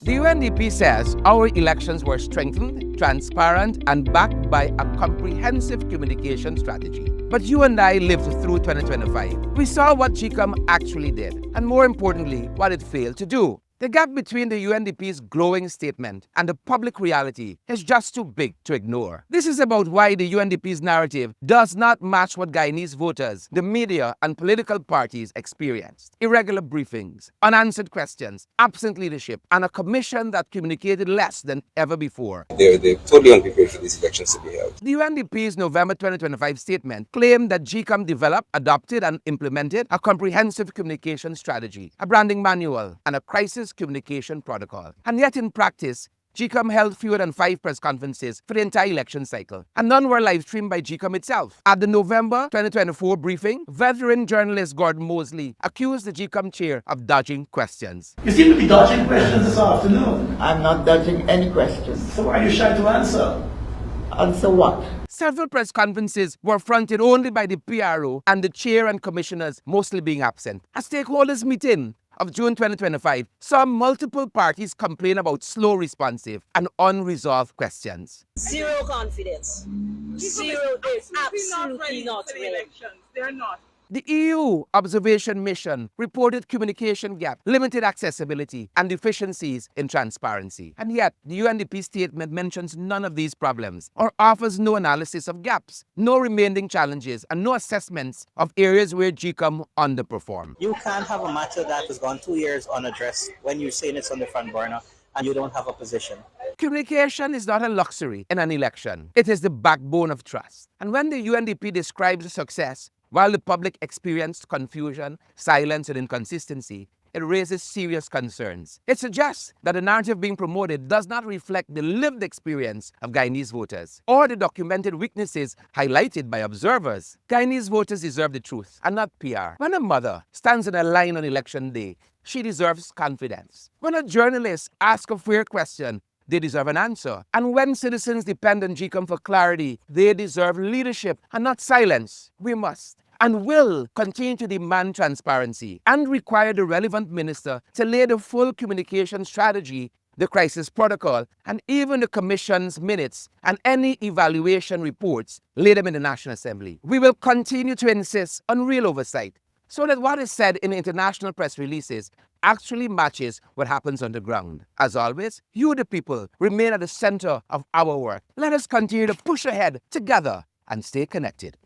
The UNDP says our elections were strengthened, transparent, and backed by a comprehensive communication strategy. But you and I lived through 2025. We saw what GECOM actually did, and more importantly, what it failed to do. The gap between the UNDP's glowing statement and the public reality is just too big to ignore. This is about why the UNDP's narrative does not match what Guyanese voters, the media, and political parties experienced. Irregular briefings, unanswered questions, absent leadership, and a commission that communicated less than ever before. They're totally unprepared for these elections to be held. The UNDP's November 2025 statement claimed that GECOM developed, adopted, and implemented a comprehensive communication strategy, a branding manual, and a crisis communication protocol. And yet in practice, GECOM held fewer than 5 press conferences for the entire election cycle, and none were live-streamed by GECOM itself. At the November 2024 briefing, veteran journalist Gordon Mosley accused the GECOM chair of dodging questions. You seem to be dodging questions this afternoon. I'm not dodging any questions. So why are you shy to answer? Answer what? Several press conferences were fronted only by the PRO and the chair and commissioners mostly being absent. A stakeholders meeting of June 2025 saw multiple parties complain about slow, responsive, and unresolved questions. Zero confidence. Zero is absolutely not real. They're not. The EU observation mission reported communication gap, limited accessibility, and deficiencies in transparency. And yet, the UNDP statement mentions none of these problems or offers no analysis of gaps, no remaining challenges, and no assessments of areas where GECOM underperformed. You can't have a matter that has gone 2 years unaddressed when you're saying it's on the front burner and you don't have a position. Communication is not a luxury in an election. It is the backbone of trust. And when the UNDP describes the success, while the public experienced confusion, silence, and inconsistency, it raises serious concerns. It suggests that the narrative being promoted does not reflect the lived experience of Guyanese voters or the documented weaknesses highlighted by observers. Guyanese voters deserve the truth and not PR. When a mother stands in a line on election day, she deserves confidence. When a journalist asks a fair question, they deserve an answer. And when citizens depend on GECOM for clarity, they deserve leadership and not silence. We must and will continue to demand transparency and require the relevant minister to lay the full communication strategy, the crisis protocol, and even the commission's minutes and any evaluation reports, lay them in the National Assembly. We will continue to insist on real oversight so that what is said in international press releases actually matches what happens on the ground. As always, you, the people, remain at the center of our work. Let us continue to push ahead together and stay connected.